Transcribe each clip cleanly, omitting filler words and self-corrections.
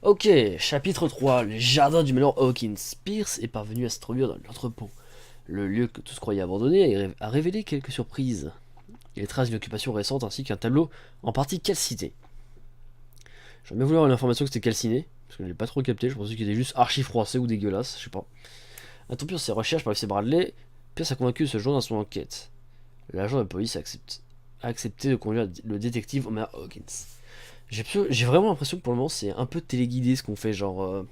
Ok, chapitre 3, les jardins du Manoir Hawkins. Pierce est parvenu à s'introduire dans l'entrepôt. Le lieu que tous croyaient abandonné a révélé quelques surprises. Et les traces d'une occupation récente ainsi qu'un tableau en partie calciné. J'aurais bien voulu avoir l'information que c'était calciné, parce que je l'ai pas trop capté, je pensais qu'il était juste archi froissé ou dégueulasse, je sais pas. Interrompu dans ses recherches par FC Bradley, Pierce a convaincu de se joindre à son enquête. L'agent de police a accepté de conduire le détective Homer Hawkins. J'ai vraiment l'impression que pour le moment c'est un peu téléguidé ce qu'on fait, genre...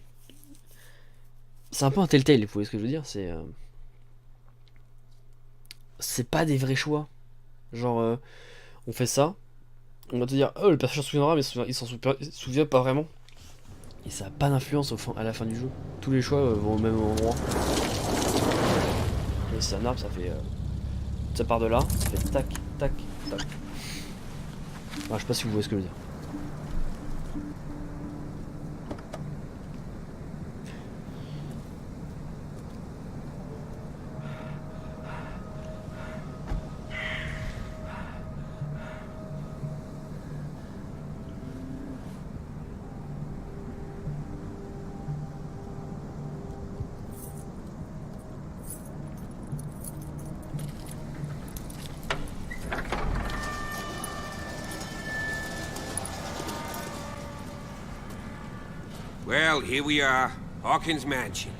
c'est un peu un telltale, vous voyez ce que je veux dire, c'est pas des vrais choix. Genre, on fait ça, on va te dire, oh le personnage s'en souviendra, mais il s'en souvient pas vraiment. Et ça a pas d'influence à la fin du jeu. Tous les choix vont au même endroit. Et c'est un arbre, ça fait... ça part de là, ça fait tac, tac, tac. Ah, je sais pas si vous voyez ce que je veux dire. Well, here we are, Hawkins Mansion.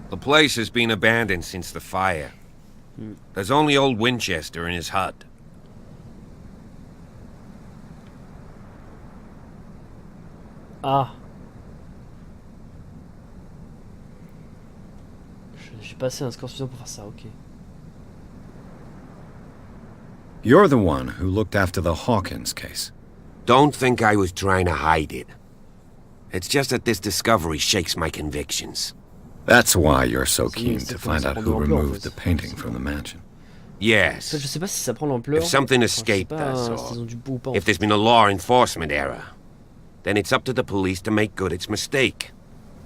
The place has been abandoned since the fire. There's only old Winchester in his hut. Ah. J'ai passé un score suffisant pour faire ça, ok. You're the one who looked after the Hawkins case. Don't think I was trying to hide it. It's just that this discovery shakes my convictions. That's why you're so keen to find out who removed the painting from the mansion. Yes. Je sais pas si ça prend l'ampleur. If something escaped us, or if there's been a law enforcement error, then it's up to the police to make good its mistake.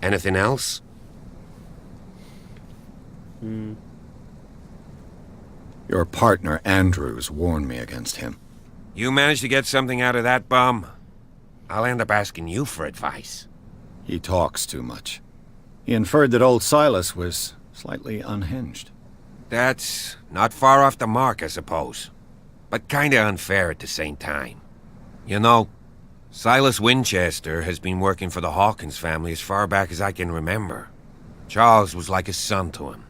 Anything else? Your partner, Andrews, warned me against him. You managed to get something out of that bum? I'll end up asking you for advice. He talks too much. He inferred that old Silas was slightly unhinged. That's not far off the mark, I suppose. But kinda unfair at the same time. You know, Silas Winchester has been working for the Hawkins family as far back as I can remember. Charles was like a son to him.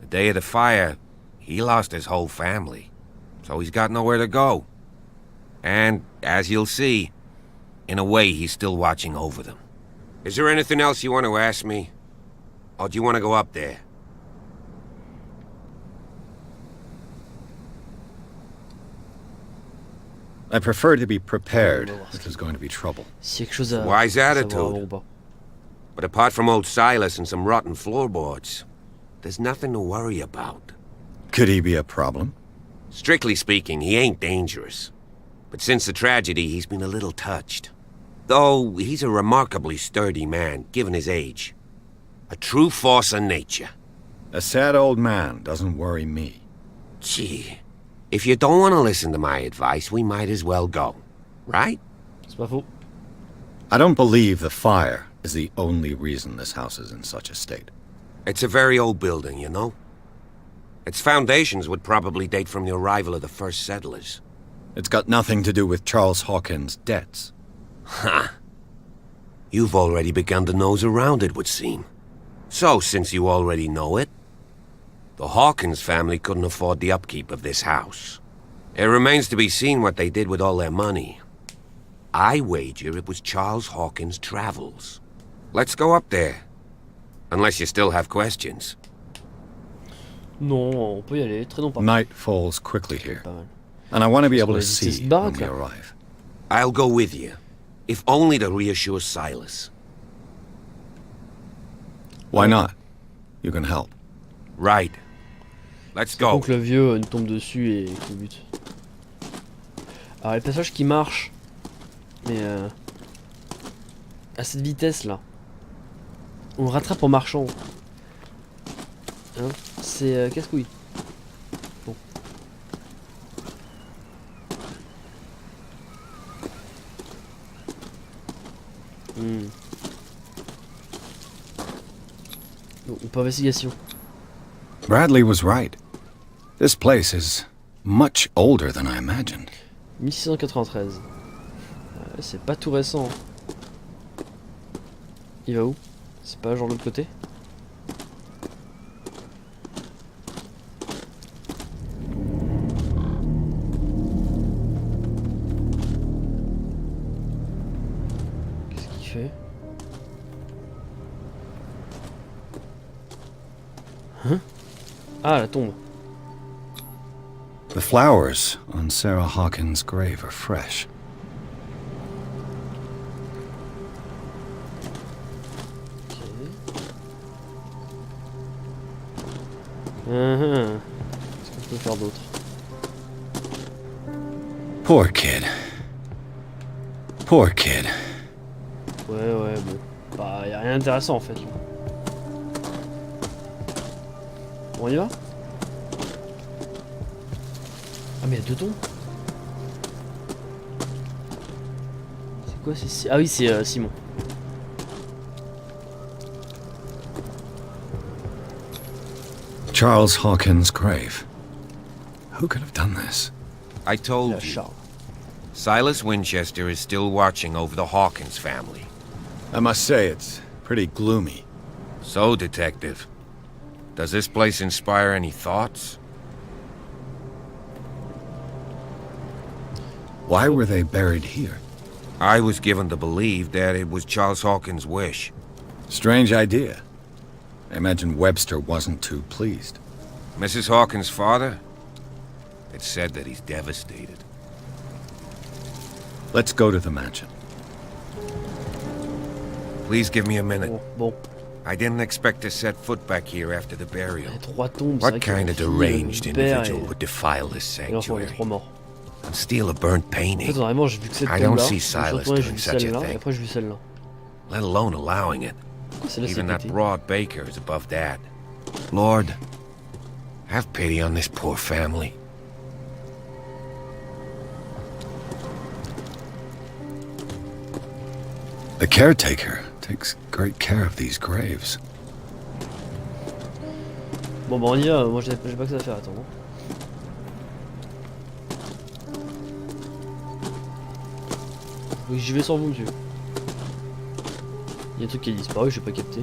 The day of the fire, he lost his whole family, so he's got nowhere to go. And, as you'll see, in a way he's still watching over them. Is there anything else you want to ask me? Or do you want to go up there? I prefer to be prepared if there's going to be trouble. Si quelque chose à Wise savoir attitude. avant ou pas. But apart from old Silas and some rotten floorboards, there's nothing to worry about. Could he be a problem? Strictly speaking, he ain't dangerous. But since the tragedy, he's been a little touched. Though, he's a remarkably sturdy man, given his age. A true force of nature. A sad old man doesn't worry me. Gee, if you don't want to listen to my advice, we might as well go. Right? C'est pas faux. I don't believe the fire is the only reason this house is in such a state. It's a very old building, you know? Its foundations would probably date from the arrival of the first settlers. It's got nothing to do with Charles Hawkins' debts. Ha! You've already begun to nose around it, would seem. So, since you already know it, the Hawkins family couldn't afford the upkeep of this house. It remains to be seen what they did with all their money. I wager it was Charles Hawkins' travels. Let's go up there. Unless you still have questions. Non, on peut y aller. Très non pas. Night falls quickly here, Pas mal. and I want to be Parce able qu'on to a visité see cette when baraque, we là. arrive. I'll go with you, if only to reassure Silas. Why not? You can help. Right. Let's go. Donc le vieux nous tombe dessus et qu'il bute. Alors les passages qui marchent, mais à cette vitesse là, on le rattrape en marchant. Hein, c'est casse-couille. Bon. Bon, pas investigation. Bradley was right. This place is much older than I imagined. 1693. C'est pas tout récent. Il va où? C'est pas genre de l'autre côté? Qu'est-ce qu'il fait? Hein? Ah, la tombe. The flowers on Sarah Hawkins' grave are fresh. Qu'est-ce qu'on peut faire d'autre? Poor kid. Poor kid. Ouais, bon. Bah, y a rien d'intéressant en fait. Là. Bon, on y va? Ah, mais il y a deux tombes? C'est quoi? C'est... Ah oui, c'est Simon. Charles Hawkins' grave. Who could have done this? I told you. Charles. Silas Winchester is still watching over the Hawkins family. I must say, it's pretty gloomy. So, Detective, does this place inspire any thoughts? Why were they buried here? I was given to believe that it was Charles Hawkins' wish. Strange idea. I imagine Webster wasn't too pleased. Mrs. Hawkins' father? It's said that he's devastated. Let's go to the mansion. Please give me a minute. Bon. I didn't expect to set foot back here after the burial. Il y a trois tombes. What kind of deranged individual would defile this Et l'enfant, il y a sanctuary trois morts. and steal a burnt En painting, fait, vraiment, j'ai vu que cette I don't tombe-là. see Je suis Silas retourné, j'ai doing vu such a celle-là, et thing. après j'ai vu celle-là. let alone allowing it? Pourquoi celle-là c'est Even that pété? broad baker is above that. Lord, have pity on this poor family. The caretaker takes great care of these graves. Bon, bah on y va, moi j'ai pas que ça à faire, attends. Oui, j'y vais sans vous, monsieur. Il y a un truc qui a disparu, je sais pas capté.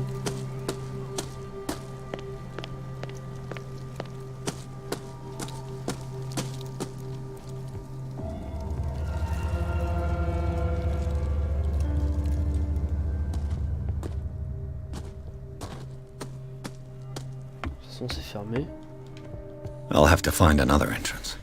De toute façon, c'est fermé. I'll have to find another entrance.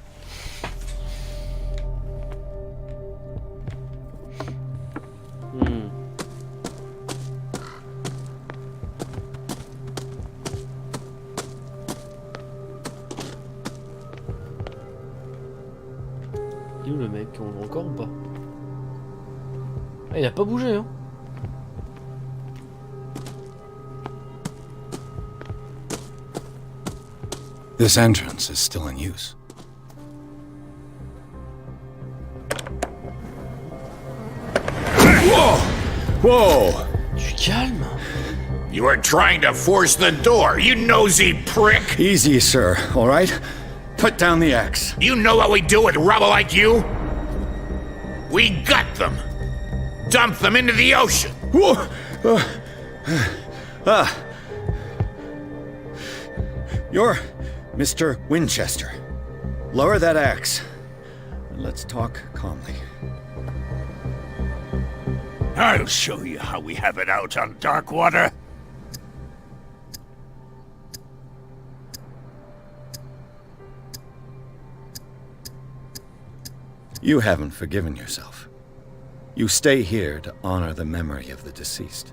Il est où le mec? On le voit encore ou pas? Ah, il a pas bougé, hein. This entrance is still in use. Whoa! Whoa! Tu calmes? You were trying to force the door, you nosy prick! Easy, sir, all right? Put down the axe. You know what we do with rubble like you? We gut them! Dump them into the ocean! Whoa! You're Mr. Winchester. Lower that axe. And let's talk calmly. I'll show you how we have it out on Darkwater. You haven't forgiven yourself. You stay here to honor the memory of the deceased.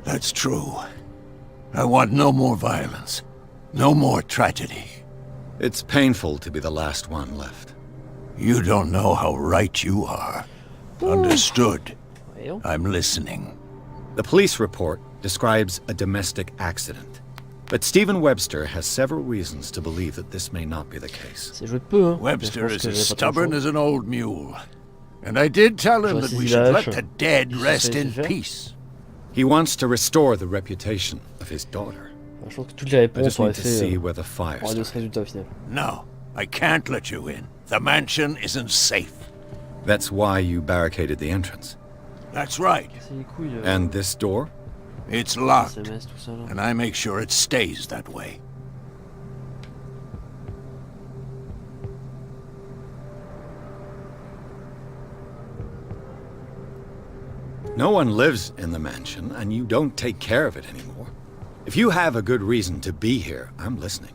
That's true. I want no more violence. No more tragedy. It's painful to be the last one left. You don't know how right you are. Understood. Voyons. I'm listening. The police report describes a domestic accident, But Stephen Webster has several reasons to believe that this may not be the case. C'est joué de peu, hein. Webster Mais is je pense que as j'avais pas trop le stubborn choix. as an old mule. And I did tell him J'aurais that saisi we la should let hache. the dead Il rest savait in faire. peace. He wants to restore the reputation of his daughter. Enfin, je pense que toutes les I réponses just auraient need to fait see where the fire auraient donné ce started. résultat au final. No, I can't let you in. The mansion isn't safe. That's why you barricaded the entrance. That's right. C'est les couilles, And this door? It's locked, SMS, tout ça là. and I make sure it stays that way. No one lives in the mansion, and you don't take care of it anymore. If you have a good reason to be here, I'm listening.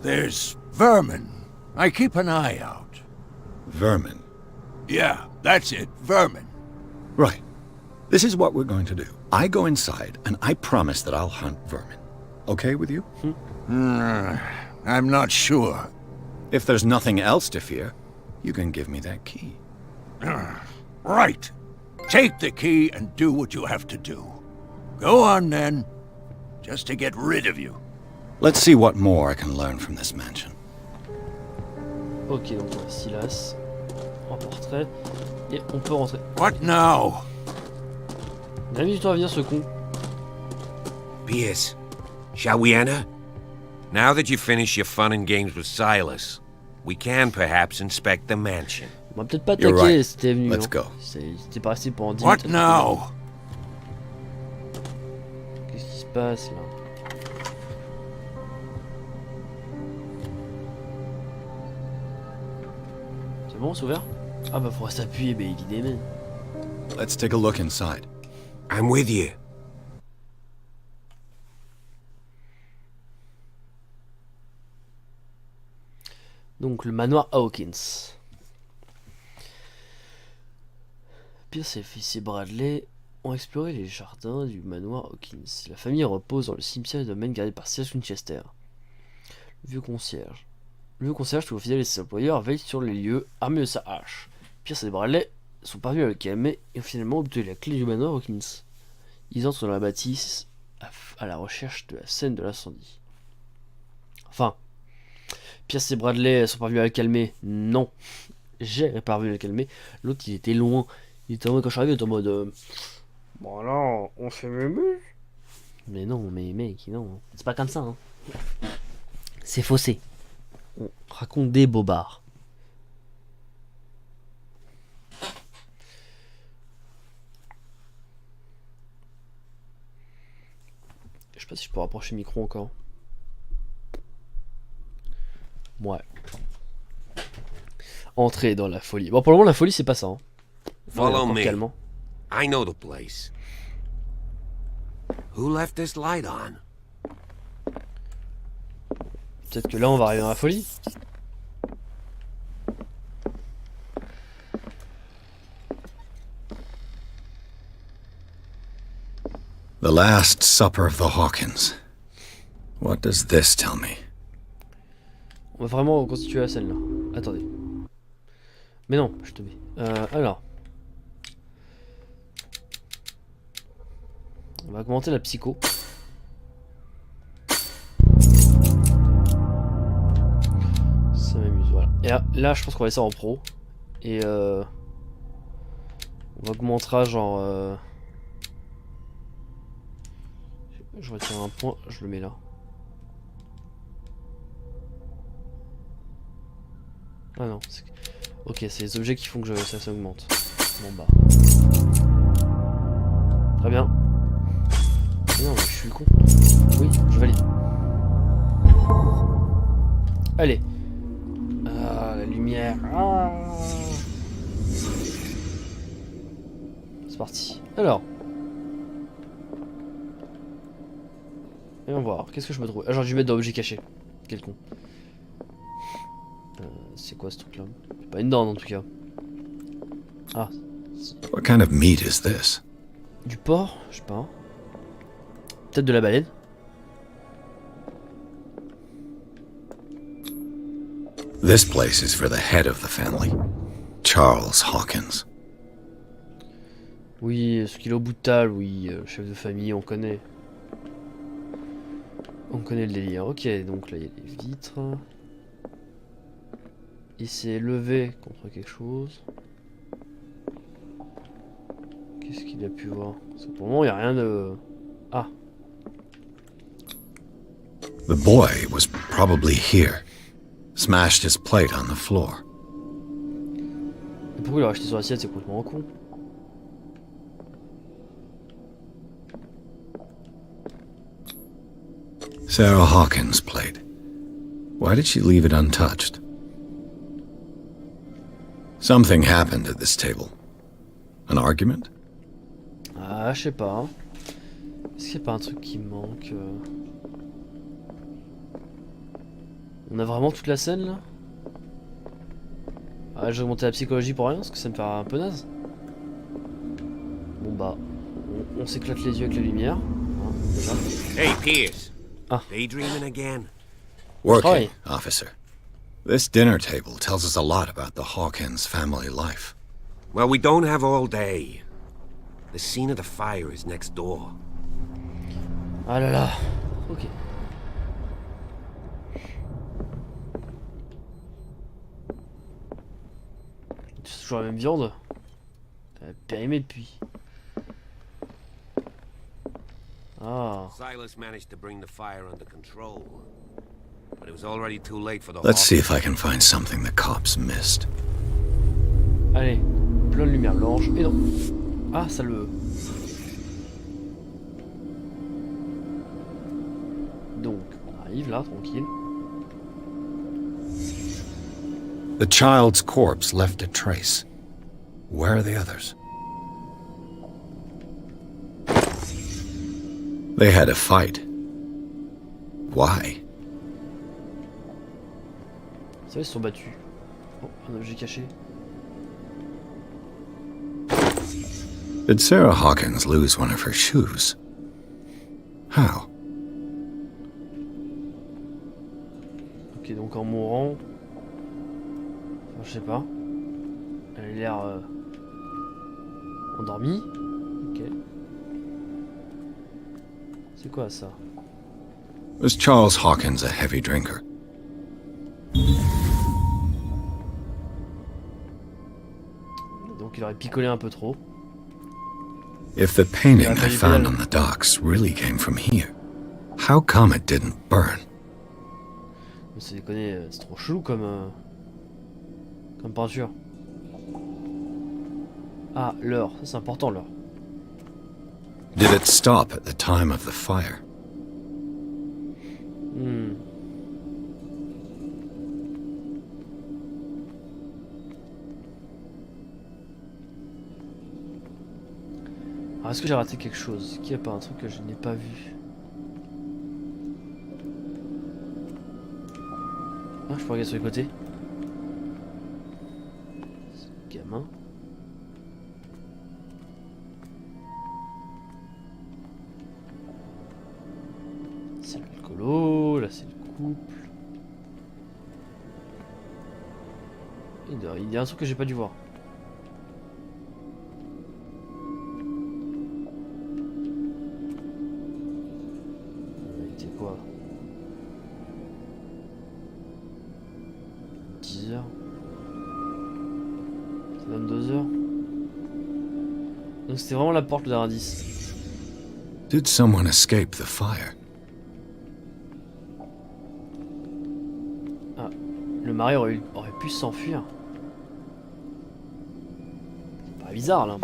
There's vermin. I keep an eye out. Vermin. Yeah, that's it, vermin. Right. This is what we're going to do. I go inside, and I promise that I'll hunt vermin. Okay with you? I'm not sure. If there's nothing else to fear, you can give me that key. Right. Take the key and do what you have to do. Go on then. Just to get rid of you. Let's see what more I can learn from this mansion. Ok, donc on a Silas. En portrait. Et on peut rentrer. What now? Il a mis du temps à venir ce con. Pierce, shall we enter? Now that you've finished your fun and games with Silas, we can perhaps inspect the mansion. On va peut-être pas You're attaquer right. si t'es venu. Let's hein. go. C'était pas resté pendant 10 What minutes. now? Qu'est-ce qui se passe là? C'est bon, c'est ouvert? Ah bah faudra s'appuyer, bah évidemment. Let's take a look inside. I'm with you. Donc le manoir Hawkins. Pierce et fils Bradley ont exploré les jardins du manoir Hawkins. La famille repose dans le cimetière du domaine gardé par Silas Winchester. Le vieux concierge. Le vieux concierge, toujours fidèle et ses employeurs, veille sur les lieux, armé de sa hache. Pierce et Bradley sont parvenus à le calmer et ont finalement obtenu la clé du manoir Hawkins. Ils entrent dans la bâtisse à la recherche de la scène de l'incendie. Enfin, Pierce et Bradley sont parvenus à le calmer. Non, j'ai parvenu à le calmer. L'autre, il était loin. Il était en mode, quand je suis arrivé, il était en mode bon là, on fait mémé. Mais non, mais mec, non. C'est pas comme ça, hein. C'est faussé. On raconte des bobards. Je sais pas si je peux rapprocher le micro encore. Ouais. Entrer dans la folie. Bon, pour le moment, la folie, c'est pas ça. Hein. Follow Encore me. calmement. I know the place. Who left this light on? Peut-être que là, on va arriver dans la folie. The Last Supper of the Hawkins. What does this tell me? On va vraiment reconstituer la scène là. Attendez. Mais non, je te mets. Alors. On va augmenter la psycho. Ça m'amuse, voilà. Et là, je pense qu'on va laisser en pro. Et on augmentera genre... Je retire un point, je le mets là. Ah non, c'est... Ok, c'est les objets qui font que ça s'augmente. Bon bah. Très bien. Mais non, mais je suis con. Oui, je valide. Allez. Ah, la lumière. Ah. C'est parti. Alors. Et on va voir. Qu'est-ce que je me trouve? Ah, j'aurais dû mettre dans objet caché. Quel con. C'est quoi ce truc là? C'est pas une dent en tout cas. Ah. What kind of meat is this? Du porc? Je sais pas. Peut-être de la baleine? This place is for the head of the family, Charles Hawkins. Oui, ce qu'il est au bout de table, oui, chef de famille, on connaît. On connaît le délire. Ok, donc là il y a les vitres. Il s'est levé contre quelque chose. Qu'est-ce qu'il a pu voir? Parce que pour le moment il n'y a rien de... Ah. The boy was probably here. Smashed his plate on the floor. Et pourquoi il a acheté sur l'assiette? C'est complètement con. Sarah Hawkins' plate. Why did she leave it untouched? Something happened at this table. An argument? Ah, je sais pas. Est-ce qu'il n'y a pas un truc qui manque On a vraiment toute la scène là? Ah, j'ai remonté la psychologie pour rien parce que ça me fait un peu naze. Bon bah, on s'éclate les yeux avec la lumière. Hein, déjà. Hey, Pierce. Ah. Daydreaming again? Working, Hi. officer. This dinner table tells us a lot about the Hawkins family life. Well, we don't have all day. The scene of the fire is next door. Ah là là. Ok. C'est toujours la même viande. Périmée depuis. Ah. Silas managed to bring the fire under control, but it was already too late for the Let's see if I can find something the cops missed. Allez, plein de lumière blanche. Et non. Ah, ça le... Donc, on arrive là, tranquille. The child's corpse left a trace. Where are the others? They had a fight. Why? Ça, ils se sont battus. Oh, un objet caché. Did Sarah Hawkins lose one of her shoes? How? Ok, donc en mourant... Enfin, je sais pas. Elle a l'air... endormie. Ok. C'est quoi ça? Was Charles Hawkins a heavy drinker? Donc il aurait picolé un peu trop. If the painting I found on the docks really came from here, how come it didn't burn? Mais c'est déconné, c'est trop chelou comme peinture. Ah, l'heure, ça c'est important l'heure. Did it stop at the time of the fire? Alors est-ce que j'ai raté quelque chose? Est-ce qu'il n'y a pas un truc que je n'ai pas vu? Ah, je peux regarder sur les côtés. Ce gamin. C'est l'alcoolo, là c'est le couple. Il y a un truc que j'ai pas dû voir. Il était quoi? 10 heures. 22 heures. Donc c'était vraiment la porte, le dernier indice. Did someone escape the fire? Ah, le mari aurait pu s'enfuir. C'est pas bizarre là.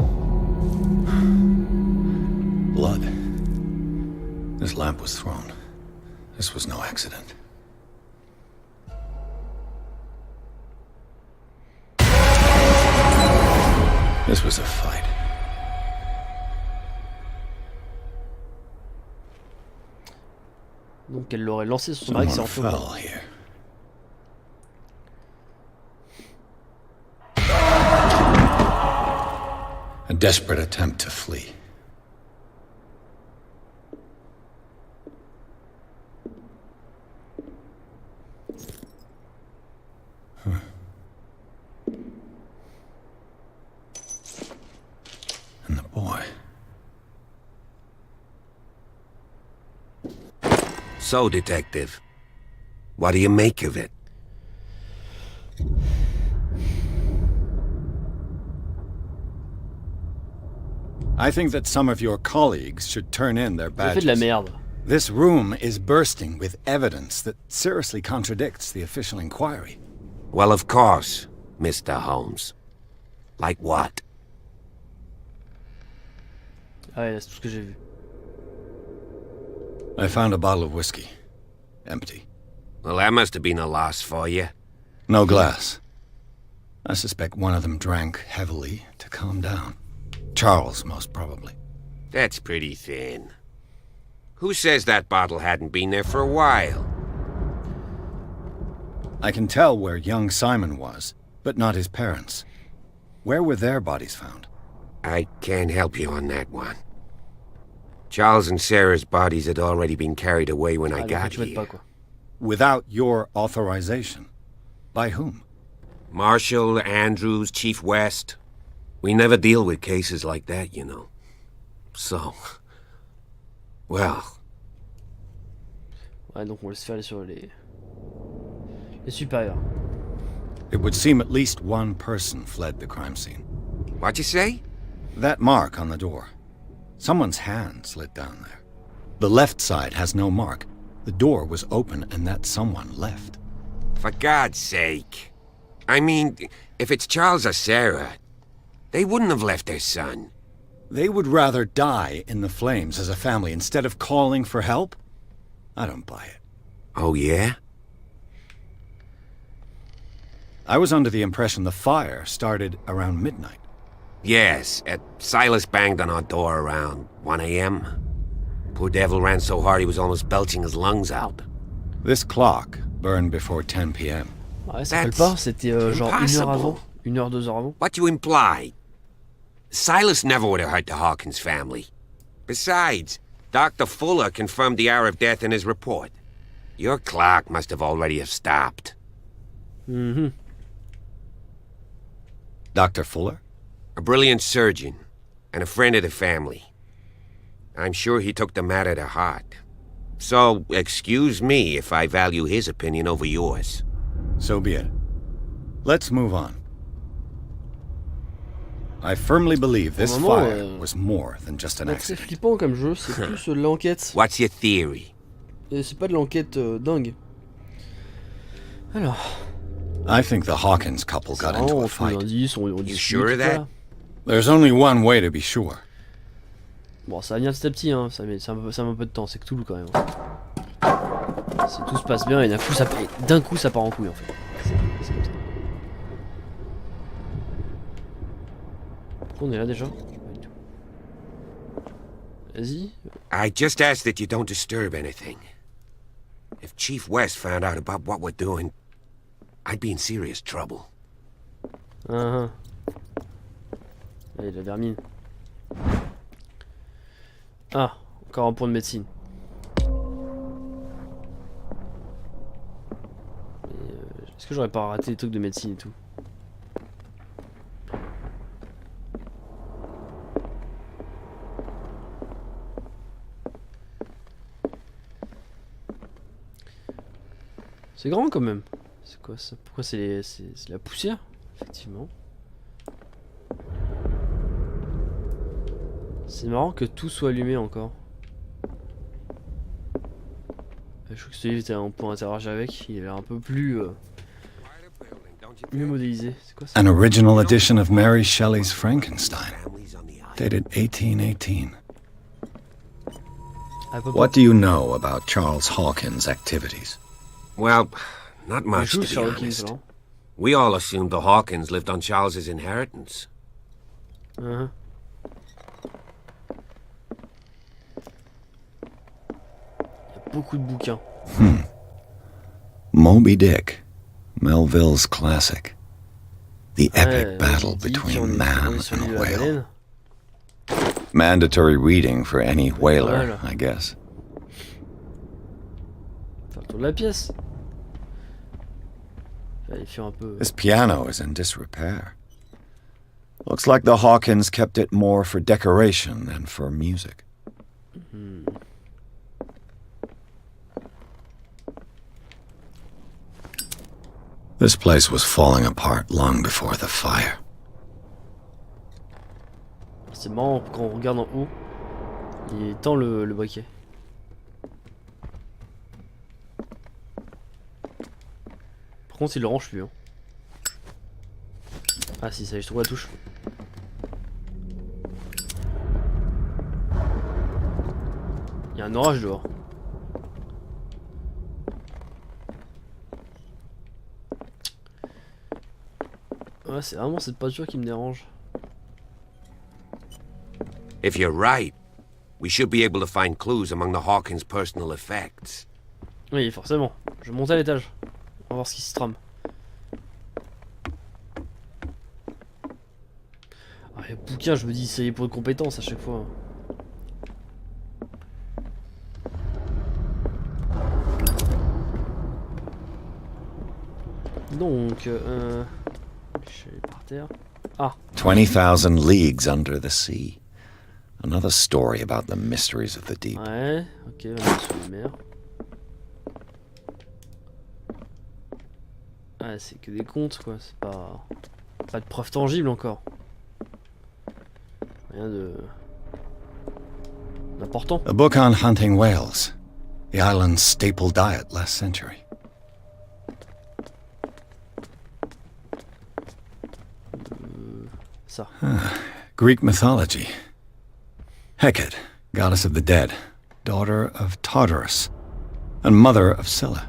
Blood. This lamp was thrown. This was no accident. This was a fight. Donc elle l'aurait lancé sur son mari qui s'est Someone enfui. fell here. A desperate attempt to flee. And the boy. So, detective, what do you make of it? I think that some of your colleagues should turn in their J'ai fait de la badges. merde. This room is bursting with evidence that seriously contradicts the official inquiry. Well, of course, Mr. Holmes. Like what? Ah ouais, là, c'est tout ce que j'ai vu. I found a bottle of whiskey. Empty. Well, that must have been a loss for you. No glass. I suspect one of them drank heavily to calm down. Charles, most probably. That's pretty thin. Who says that bottle hadn't been there for a while? I can tell where young Simon was, but not his parents. Where were their bodies found? I can't help you on that one. Charles and Sarah's bodies had already been carried away when I Allez, got tu m'aides pas, here. quoi. Without your authorization. By whom? Marshall, Andrews, Chief West. We never deal with cases like that, you know. So... well... Ouais, donc on laisse faire sur les supérieurs. It would seem at least one person fled the crime scene. What'd you say? That mark on the door. Someone's hand slid down there. The left side has no mark. The door was open and that someone left. For God's sake. I mean, if it's Charles or Sarah, they wouldn't have left their son. They would rather die in the flames as a family instead of calling for help? I don't buy it. Oh, yeah? I was under the impression the fire started around midnight. Yes, Silas banged on our door around 1 a.m. Poor devil ran so hard he was almost belching his lungs out. This clock burned before 10 p.m. Ouais, ça That's rappelle pas, c'était genre 1 heure avant, impossible. 1 heure, 2 heures avant. What you imply? Silas never would have hurt the Hawkins family. Besides, Dr. Fuller confirmed the hour of death in his report. Your clock must have already have stopped. Mhm. Dr. Fuller? A brilliant surgeon, and a friend of the family. I'm sure he took the matter to heart. So, excuse me if I value his opinion over yours. So be it. Let's move on. I firmly believe this Pour le moment, fire was more than just an Donc c'est accident. flippant comme jeu, c'est plus de l'enquête. What's your theory? Et c'est pas de l'enquête dingue. Alors, I think the Hawkins couple c'est got vraiment, into a on trouve fight. l'indice, on discute, sure of tout that? ça. There's only one way to be sure. Bon, ça va venir petit à petit, hein. Ça met un peu de temps, c'est Cthulhu quand même. Si tout se passe bien et d'un coup ça part en couille en fait. C'est comme ça. On est là déjà? Vas-y. I just ask that you don't disturb anything. If Chief West found out about what we're doing, I'd be in serious trouble. Allez, la vermine. Ah, encore un point de médecine. Est-ce que j'aurais pas raté des trucs de médecine et tout? C'est grand quand même. C'est quoi ça? Pourquoi c'est la poussière? Effectivement. C'est marrant que tout soit allumé encore. Je trouve que celui-là, on peut interagir avec. Il a l'air un peu plus mieux modélisé. C'est quoi ça? An original edition of Mary Shelley's Frankenstein, dated 1818. What do you know about Charles Hawkins' activities? Well, not Il much, joue to be sur Hawkins, honest. non? We all assumed the Hawkins lived on Charles's inheritance. Uh-huh. Il y a beaucoup de bouquins. Moby Dick, Melville's classic. The epic Ouais, battle Dick, on between est man sur and l'île de a la whale. baleine. Mandatory reading for any whaler, Voilà. I guess. Faire le tour de la pièce. Vérifier un peu. This piano is in disrepair. Looks like the Hawkins kept it more for decoration than for music. This place was falling apart long before the fire. C'est marrant, quand on regarde en haut, il tend le briquet. Par contre, il le range plus. Hein. Ah si, ça y est, je trouve la touche. Il y a un orage dehors. Ouais, c'est vraiment cette peinture qui me dérange. If you're right, we should be able to find clues among the Hawkins' personal effects. Oui, forcément. Je monte à l'étage. On va voir ce qui se trame. Ah, les bouquins, je me dis, ça y est pour de compétences à chaque fois. Donc, je suis allé par terre. Ah, 20,000 leagues under the sea. Another story about the mysteries of the deep. ouais, ok, on est sur la mer. Ah, c'est que des contes, quoi, c'est pas de preuves tangibles encore. Rien d'important. A book on hunting whales. The island's staple diet last century. Ça. Greek mythology. Hecate, goddess of the dead, daughter of Tartarus, and mother of Scylla.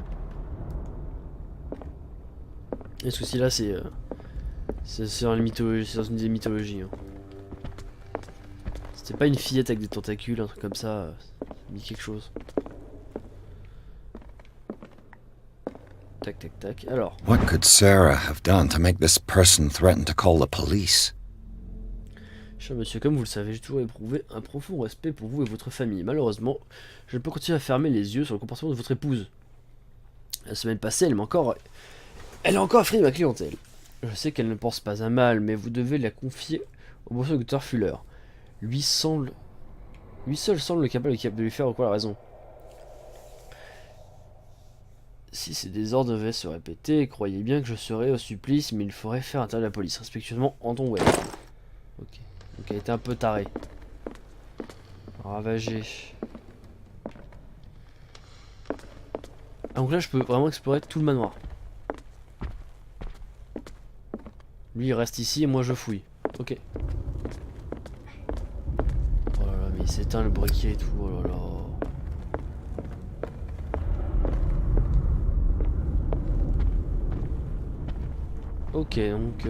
Et ce souci là, c'est dans les mythologies, c'est dans une des mythologies. Hein. C'était pas une fillette avec des tentacules, un truc comme ça, ça me dit quelque chose. Tac tac tac. Alors. What could Sarah have done to make this person threaten to call the police? Cher monsieur, comme vous le savez, j'ai toujours éprouvé un profond respect pour vous et votre famille. Malheureusement, je ne peux continuer à fermer les yeux sur le comportement de votre épouse. La semaine passée, elle a encore affrité ma clientèle. Je sais qu'elle ne pense pas à mal, mais vous devez la confier au bon docteur Fuller. Lui seul semble capable de lui faire quoi la raison. Si ces désordres devaient se répéter, croyez bien que je serais au supplice, mais il faudrait faire intervenir la police. Respectueusement, Anton Webb. Ok. Donc elle était un peu tarée. Ravagée. Ah, donc là, je peux vraiment explorer tout le manoir. Lui, il reste ici et moi, je fouille. Ok. Oh là là, mais il s'éteint le briquet et tout. Oh là là. Ok, donc...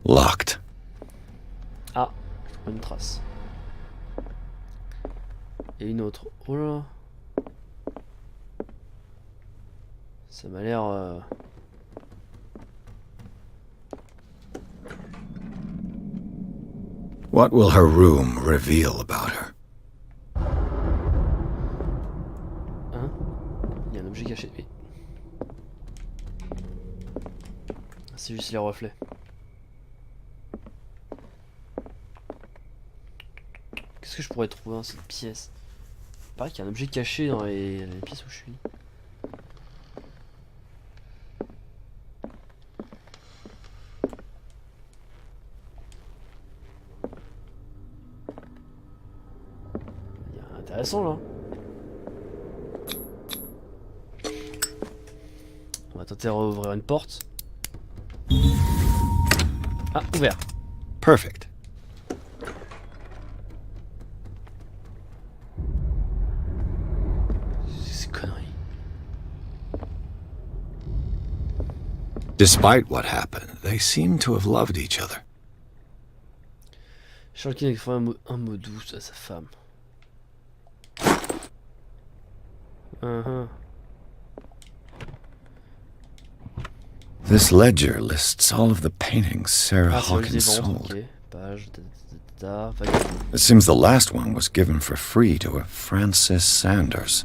Locked. Ah, je prends une trace. Et une autre. Oh là. Ça m'a l'air... What will her room reveal about her? Hein? Il y a un objet caché. Oui. C'est juste les reflets. Qu'est-ce que je pourrais trouver dans cette pièce? Il paraît qu'il y a un objet caché dans les pièces où je suis. Il y a intéressant là. On va tenter d'ouvrir une porte. Ah, ouvert. Perfect. Despite what happened, they seem to have loved each other. Charles King a fait un mot doux à sa femme. This ledger lists all of the paintings Sarah Ah, Hawkins c'est sold. ok. Page, It seems the last one was given for free to a Francis Sanders.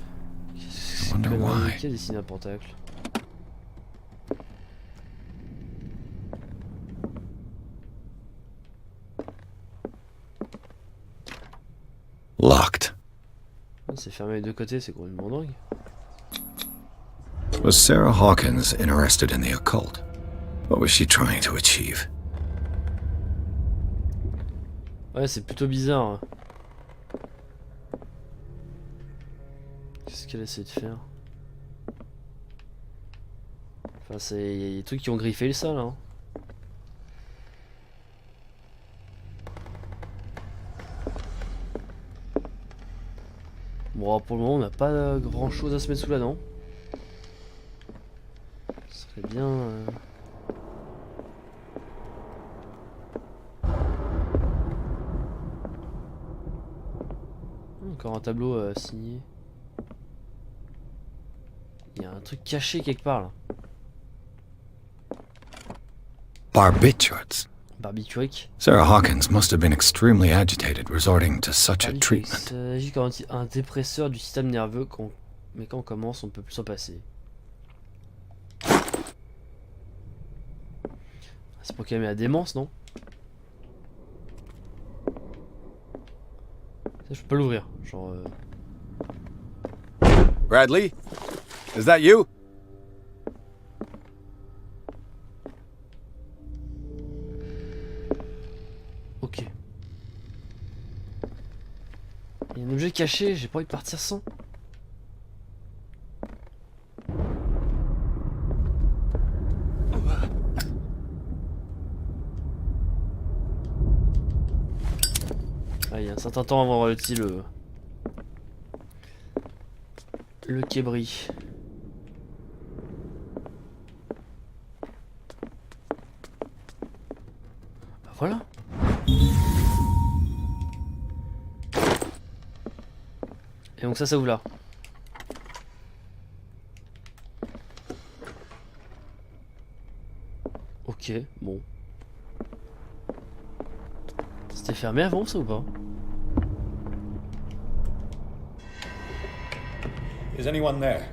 I wonder why. Qui a dessiné un pentacle? Locked. C'est fermé des deux côtés, c'est complètement dingue. Was Sarah Hawkins interested in the occult? What was she trying to achieve? Ouais, c'est plutôt bizarre. Hein. Qu'est-ce qu'elle essaie de faire? Enfin, c'est... Il y a des trucs qui ont griffé le sol, hein. Bon, pour le moment, on n'a pas grand chose à se mettre sous la dent. Ce serait bien... Encore un tableau signé. Il y a un truc caché quelque part là. Barbiturates. Barbiturique. Sarah Hawkins must have been extremely agitated resorting to such a treatment. Ça agit comme un dépresseur du système nerveux, mais quand on commence, on ne peut plus s'en passer. C'est pour calmer la démence, non? Ça, je peux pas l'ouvrir. Genre. Bradley? Is that you? Ok. Il y a un objet caché, j'ai pas envie de partir sans. Ah, il y a un certain temps avant le québri. Bah voilà. Et donc ça ouvre là. Ok, bon. C'était fermé avant ça ou pas? Is anyone there?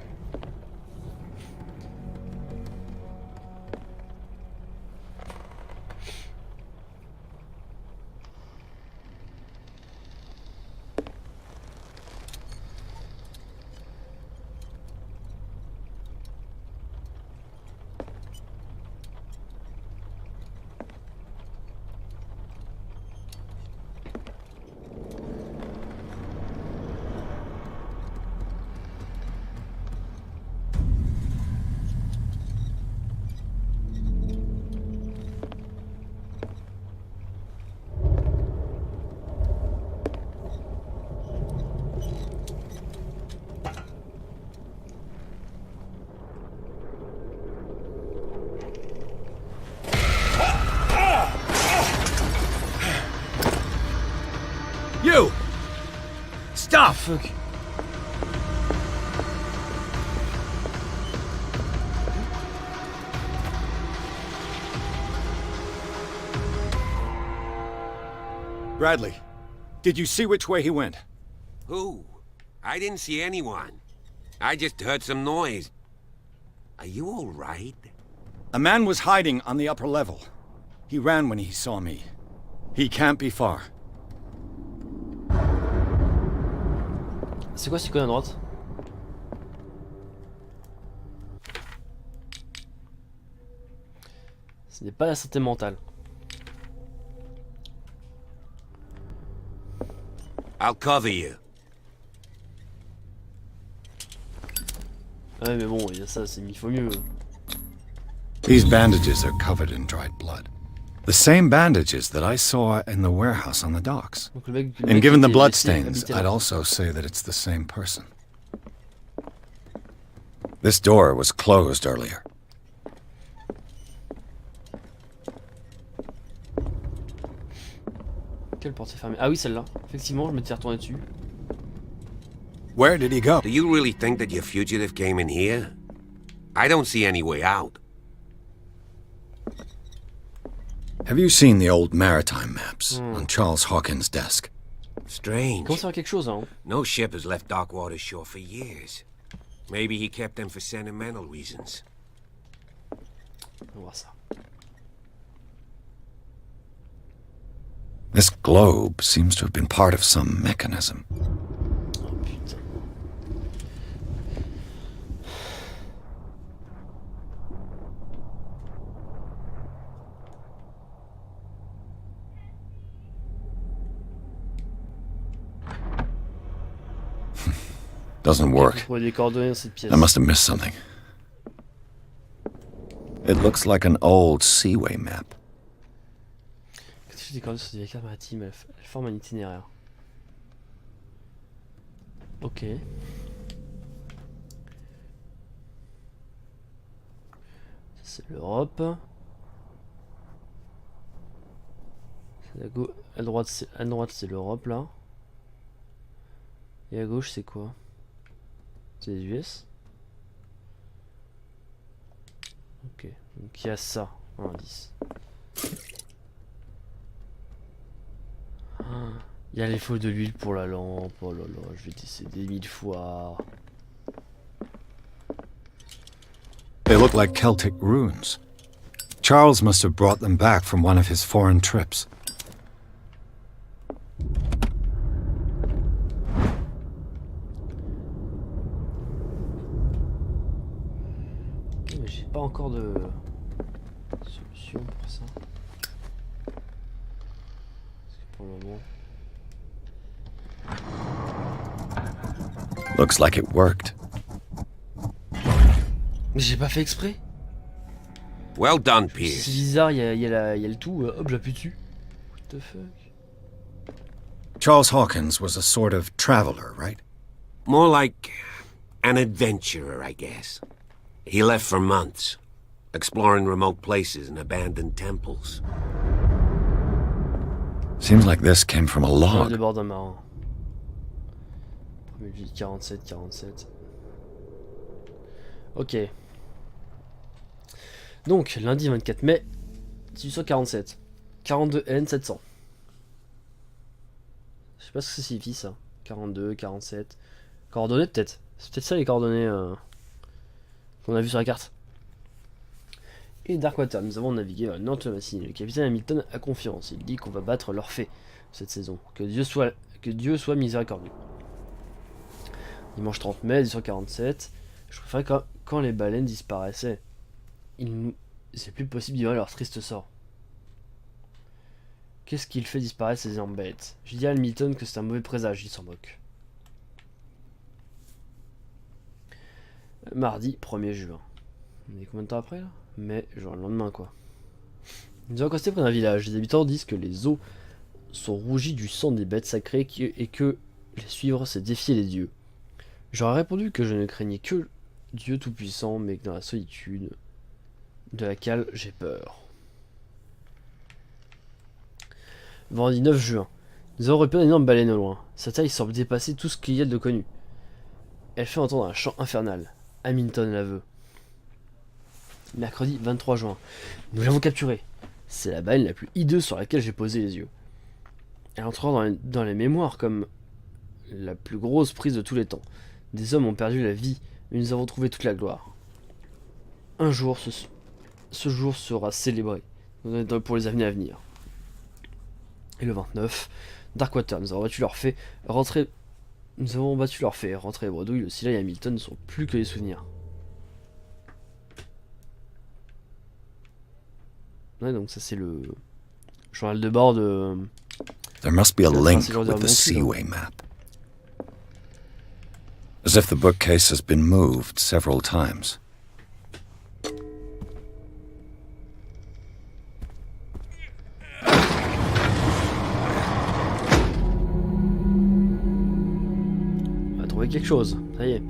You! Stop! Fuck. Bradley, did you see which way he went? Who? I didn't see anyone. I just heard some noise. Are you all right? A man was hiding on the upper level. He ran when he saw me. He can't be far. C'est quoi ce icône à droite? Ce n'est pas la santé mentale. I'll cover you. Ouais mais bon, il y a ça, c'est il faut mieux. These bandages are covered in dried blood. The same bandages that I saw in the warehouse on the docks. Donc, le And mec given the était blood laissé stains, habiter là. I'd also say that it's the same person. This door was closed earlier. Quelle porte est fermée? Ah oui, celle-là. Effectivement, je m'étais retourné dessus. Where did he go? Do you really think that your fugitive came in here? I don't see any way out. Have you seen the old maritime maps on Charles Hawkins' desk? Strange. Il commence à faire quelque chose, hein. No ship has left Darkwater's shore for years. Maybe he kept them for sentimental reasons. On va voir ça. This globe seems to have been part of some mechanism. Oh putain. Doesn't Pour work. trouver des coordonnées dans cette pièce. I must have missed something. It looks like an old seaway map. Quand tu des coordonnées sur des cartes maritimes, elles forment un itinéraire. Ok. Ça, c'est l'Europe. À droite c'est l'Europe là. Et à gauche c'est quoi? C'est les US. Ok, donc il y a ça, un indice. Il y a les feux de l'huile pour la lampe, oh là là, je vais décéder 1000 fois. They look like Celtic runes. Charles must have brought them back from one of his foreign trips. Mais j'ai pas encore de solution pour ça. Parce que pour le moment... Looks like it worked. Mais j'ai pas fait exprès. Well done, C'est Pierce. bizarre, il y a le tout, hop j'appuie dessus. What the fuck? Charles Hawkins was a sort of traveler, right? More like an adventurer, I guess. He left for months, exploring remote places and abandoned temples. Seems like this came from a Le log. de bord d'un marin. Premier vie 47. Ok. Donc, lundi 24 mai 1847. 42 N 700. Je sais pas ce que ça signifie ça. 42, 47. Coordonnées peut-être. C'est peut-être ça les coordonnées qu'on a vu sur la carte. Et Darkwater, nous avons navigué vers le nord de la Massine. Le capitaine Hamilton a confiance. Il dit qu'on va battre l'Orphée cette saison. Que Dieu soit miséricordieux. Dimanche 30 mai 1847. Je préfère quand les baleines disparaissaient. C'est plus possible d'ignorer leur triste sort. Qu'est-ce qu'il fait disparaître ces énormes bêtes? Je dis à Hamilton que c'est un mauvais présage, il s'en moque. Mardi 1er juin. On est combien de temps après là? Mais genre le lendemain quoi. Nous avons accosté près d'un village. Les habitants disent que les eaux sont rougies du sang des bêtes sacrées et que les suivre c'est défier les dieux. J'aurais répondu que je ne craignais que Dieu tout-puissant, mais que dans la solitude de laquelle j'ai peur. Vendredi 9 juin. Nous avons repéré une énorme baleine au loin. Sa taille semble dépasser tout ce qu'il y a de connu. Elle fait entendre un chant infernal. Hamilton l'aveu. Mercredi 23 juin. Nous l'avons capturée. C'est la baleine la plus hideuse sur laquelle j'ai posé les yeux. Elle entrera dans les mémoires comme la plus grosse prise de tous les temps. Des hommes ont perdu la vie, mais nous avons trouvé toute la gloire. Un jour, ce jour sera célébré pour les années à venir. Et le 29, Darkwater, nous avons battu l'Orphée, rentrer et Bredouille, le Scylla et Hamilton ne sont plus que des souvenirs. Ouais, donc ça c'est le journal de bord de... There must be a C'est link un with the monté, Seaway map. As if the bookcase has been moved several times. On a trouvé quelque chose, ça y est.